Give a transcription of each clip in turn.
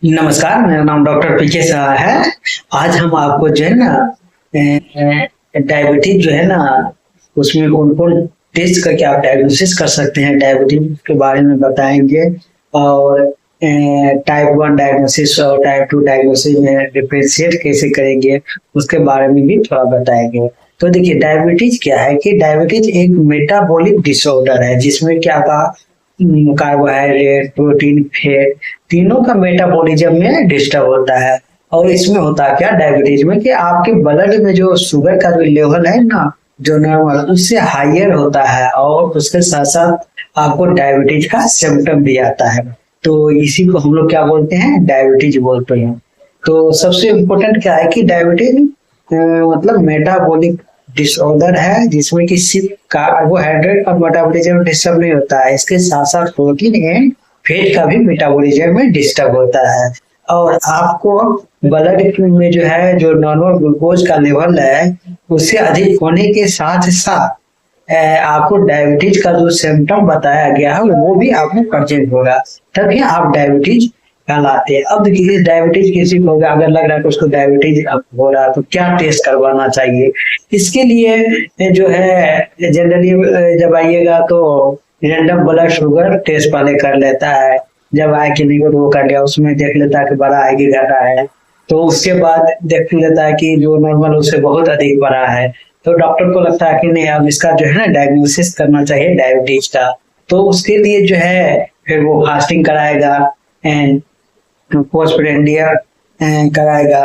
नमस्कार, मेरा नाम डॉक्टर पीके शाह है। आज हम आपको जो है ना डायबिटीज जो है ना उसमें कौन कौन टेस्ट करके आप डायग्नोसिस कर सकते हैं डायबिटीज के बारे में बताएंगे। और टाइप 1 डायग्नोसिस और टाइप 2 डायग्नोसिस में डिफरेंशिएट कैसे करेंगे उसके बारे में भी थोड़ा बताएंगे। तो देखिए, डायबिटीज क्या है कि डायबिटीज एक मेटाबॉलिक डिसऑर्डर है जिसमें क्या का कार्बोहाइड्रेट, प्रोटीन, फैट तीनों का मेटाबॉलिज्म में डिस्टर्ब होता है। और इसमें होता क्या डायबिटीज में कि आपके ब्लड में जो शुगर का जो लेवल है ना, जो नॉर्मल उससे हाइयर होता है और उसके साथ साथ आपको डायबिटीज का सिम्टम भी आता है। तो इसी को हम लोग क्या बोलते हैं, डायबिटीज बोलते हैं। तो सबसे इम्पोर्टेंट क्या है कि डायबिटीज मतलब मेटाबॉलिक डिसऑर्डर है जिसमें कि सिर्फ कार्बोहाइड्रेट और मेटाबॉलिज्म डिस्टर्ब नहीं होता है, इसके साथ साथ प्रोटीन एंड फैट का भी मेटाबॉलिज्म में डिस्टर्ब होता है। और आपको ब्लड में जो है जो नॉर्मल ग्लूकोज का लेवल है उससे अधिक होने के साथ साथ आपको डायबिटीज का जो सिम्टम बताया गया है वो भी आपको प्रेजेंट होगा, तभी आप डायबिटीज कहलाते हैं। अब देखिए, डायबिटीज किसी को अगर लग रहा है कि उसको डायबिटीज हो रहा है तो क्या टेस्ट करवाना चाहिए। इसके लिए जो है जनरली जब आइएगा तो रैंडम ब्लड शुगर टेस्ट पहले कर लेता है। जब आए कि नहीं वो कर लिया, उसमें देख लेता है कि बड़ा है कि घटा है। तो उसके बाद देख लेता है कि जो नॉर्मल उससे बहुत अधिक बड़ा है, तो डॉक्टर को लगता है कि नहीं अब इसका जो है ना डायग्नोसिस करना चाहिए डायबिटीज का। तो उसके लिए जो है फिर वो फास्टिंग कराएगा एंड पोस्टप्रेंडियर कराएगा।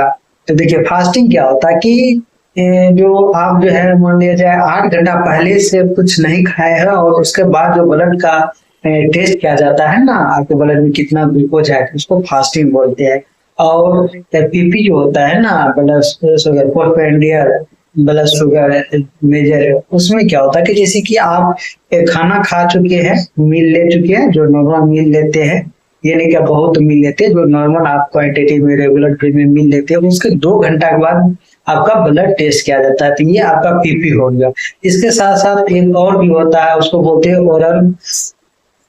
तो देखिए, फास्टिंग क्या होता है कि जो आप जो है मान लिया जाए 8 घंटा पहले से कुछ नहीं खाए हैं और उसके बाद जो ब्लड का टेस्ट किया जाता है ना, आपके ब्लड में कितना ग्लूकोज है उसको फास्टिंग बोलते हैं। और पीपी जो होता है ना, blood sugar postprandial blood sugar measure, उसमें क्या होता है कि जैसे कि आप खाना खा चुके हैं, मील ले चुके हैं, जो नॉर्मल मील लेते हैं, ये नहीं क्या बहुत मील लेते हैं, जो नॉर्मल आप क्वांटिटी में रेगुलर फीड में मील लेते हैं, उसके 2 घंटा के बाद आपका ब्लड टेस्ट किया जाता है। तो ये आपका पीपी हो गया। इसके साथ साथ एक और भी होता है, उसको बोलते हैं ओरल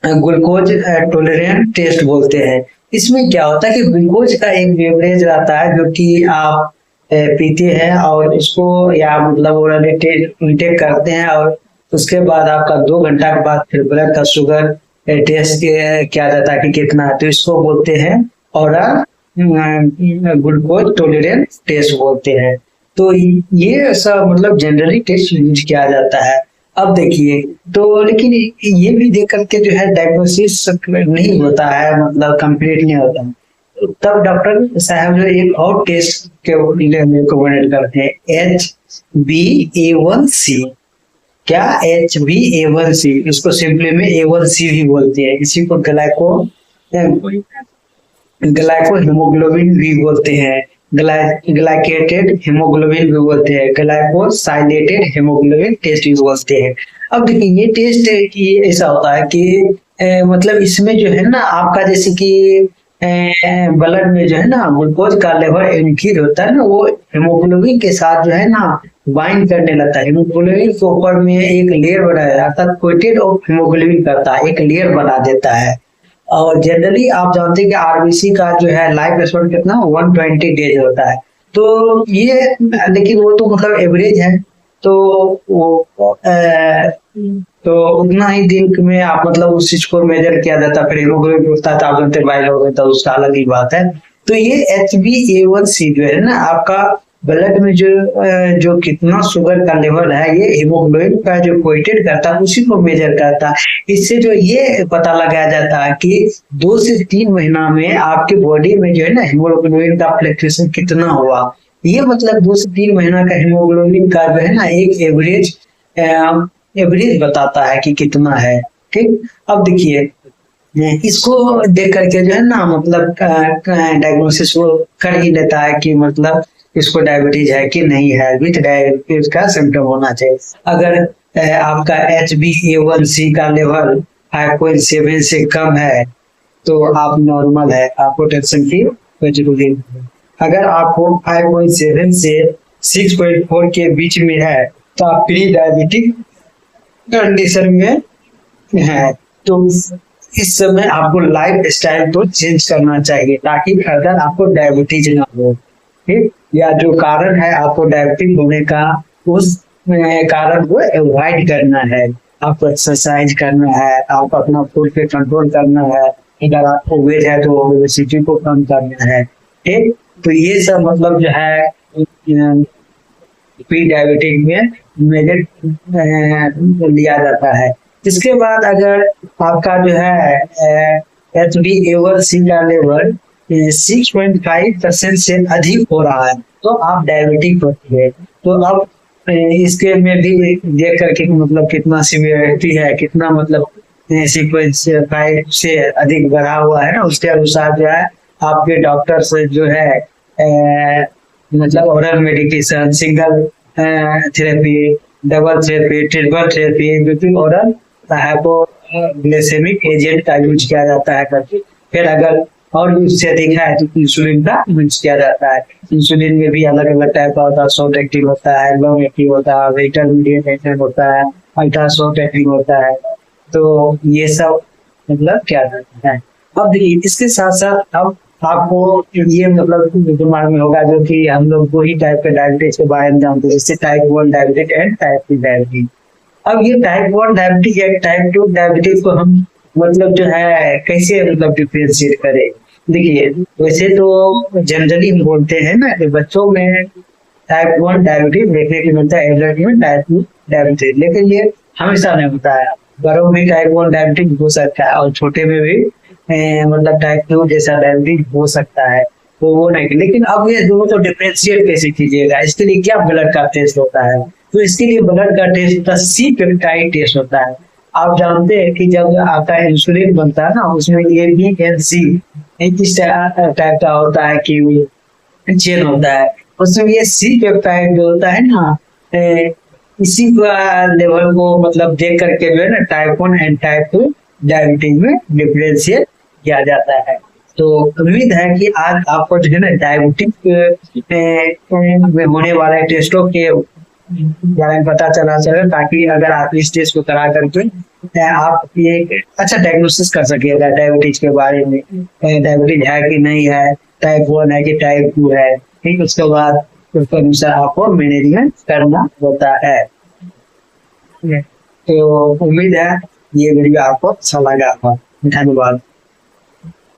ग्लूकोज टॉलरेंट टेस्ट बोलते हैं। इसमें क्या होता है कि ग्लूकोज का एक बेवरेज रहता है जो कि आप पीते हैं और इसको या मतलब ओरल इंटेक करते हैं, और उसके बाद आपका 2 घंटा के बाद फिर ब्लड का शुगर टेस्ट किया जाता है कि कितना है, तो इसको बोलते हैं ओरल ग्लूकोज टॉलरेंट टेस्ट बोलते हैं। तो ये सब मतलब जनरली टेस्ट यूज किया जाता है। अब देखिए, तो लेकिन ये भी देख करके जो है डायग्नोसिस नहीं होता है, मतलब कंप्लीट नहीं होता है। तब डॉक्टर साहब जो एक और टेस्ट के रिकमेंड करते हैं, HbA1c। क्या HbA1c, इसको सिंपली में A1c भी बोलते हैं। इसी को ग्लाइको हीमोग्लोबिन भी बोलते हैं, ग्लाइकेटेड हीमोग्लोबिन भी बोलते हैं, ग्लाइकोसाइलेटेड हीमोग्लोबिन टेस्ट भी बोलते हैं। अब देखिए, ये टेस्ट ऐसा होता है कि मतलब इसमें जो है ना आपका जैसे कि ब्लड में जो है ना ग्लूकोज का लेवल इंक्रीज होता है ना, वो हीमोग्लोबिन के साथ जो है ना बाइंड करने लगता है। हीमोग्लोबिन के ऊपर में एक लेयर बनाया अर्थात कोटेड ऑफ हीमोग्लोबिन करता है, एक लेयर बना देता है। और जनरली आप जानते हैं कि आरबीसी का जो है लाइफ स्पैन कितना 120 डेज होता है। तो ये लेकिन वो तो मतलब एवरेज है, तो वो तो उतना ही दिन में आप मतलब उस चीज को मेजर किया जाता है। फिर हीमोग्लोबिन पूछता है तो आप जानते बाइल हो गए तो उसका अलग ही बात है। तो ये HbA1c जो है ना आपका ब्लड में जो कितना शुगर का लेवल है, ये हीमोग्लोबिन का जो कोटेड करता है उसी को मेजर करता है। इससे जो ये पता लगाया जाता है कि 2 से 3 महीना में आपके बॉडी में जो है ना हीमोग्लोबिन का फ्लक्चुएशन कितना हुआ। ये मतलब 2 से 3 महीना का हीमोग्लोबिन का जो है ना एक एवरेज बताता है कि कितना है। ठीक, अब देखिए, इसको देख करके जो है ना मतलब डायग्नोसिस कर ही लेता है कि मतलब इसको डायबिटीज है कि नहीं है, विथ डायबिटीज का सिम्टम होना चाहिए। अगर आपका HbA1c का लेवल 5.7 से कम है तो आप नॉर्मल है, आपको टेंशन की कोई जरूरी नहीं है। अगर आपको 5.7 से 6.4 के बीच में है तो आप प्री डायबिटिक कंडीशन में है। तो इस समय आपको लाइफ स्टाइल तो चेंज करना चाहिए ताकि अगर आपको डायबिटीज ना हो, ठीक, या जो कारण है आपको डायबिटीज होने का, उस कारण को अवॉइड करना है। आपको एक्सरसाइज करना है, आपको अपना फूड पे कंट्रोल करना है, अगर आपको वेट है तो ओबेसिटी को कम करना है, ठीक। तो ये सब मतलब जो है प्री डायबिटिक में मेजर लिया जाता है। इसके बाद अगर आपका जो है HbA1c का लेवल 6.5% से अधिक हो रहा है तो आप डायबिटिक होती है। तो अब इसके में भी देख करके मतलब कितना सीवियरिटी है, कितना मतलब सीक्वेंस 5 से अधिक बढ़ा हुआ है ना, उसके अनुसार जो है आपके डॉक्टर से जो है मतलब oral medication, single therapy, double therapy, triple therapy, जो कि ओरल हाइपोग्लाइसेमिक एजेंट का यूज किया जाता है करके। फिर अगर और भी उससे अधिक है तो इंसुलिन का यूज किया जाता है। इंसुलिन में भी अलग अलग टाइप का होता है, शॉर्ट एक्टिव होता है, लॉन्ग एक्टिव होता है, इंटरमीडिएट एक्टिव होता है, अल्ट्रा शॉर्ट एक्टिव होता है। तो ये सब मतलब क्या करता है। अब देखिए इसके साथ साथ अब आपको ये मतलब दिमाग में होगा जो कि हम लोग दो ही टाइप के डायबिटीज के बारे में जानते हैं, जैसे type 1 diabetes and type 2 diabetes. अब ये टाइप 1 डायबिटीज या टाइप 2 डायबिटीज को हम मतलब जो है कैसे मतलब डिफरेंशिएट करें। देखिए वैसे तो जनरली हम बोलते हैं ना कि बच्चों में टाइप 1 डायबिटीज देखने को मिलता है, एडल्ट में टाइप 2 डायबिटीज, लेकिन ये हमेशा नहीं होता है। बड़ों में टाइप 1 डायबिटीज हो सकता है और छोटे में भी मतलब टाइप 2 जैसा डायबिटीज हो सकता है, तो वो नहीं। लेकिन अब ये दोनों को डिफरेंशिएट कैसे कीजिएगा, इसके लिए क्या ब्लड का टेस्ट होता है। तो इसके लिए ब्लड का टेस्ट होता है, सी पेप्टाइड टेस्ट होता है। आप जानते हैं कि जब आपका इंसुलिन बनता है ना, उसमें ABNC इस टाइप का होता है कि चेन होता है, उसमें ये सी पेप्टाइड जो होता है ना, इसी का लेवल को मतलब देख करके जो है ना टाइप 1 एंड टाइप 2 डायबिटीज में डिफरेंशिएट किया जाता है। तो उम्मीद है कि आज आपको जो है ना डायबिटीज में होने वाले टेस्टों के बारे में पता चला ताकि अगर आप इस टेस्ट को करा करके आप ये अच्छा डायग्नोसिस कर सकिएगा डायबिटीज के बारे में, डायबिटीज है कि नहीं है, टाइप 1 है कि टाइप 2 है, ठीक। उसके बाद उसके अनुसार आपको मैनेजमेंट करना होता है। तो उम्मीद है ये वीडियो आपको अच्छा लगा। धन्यवाद।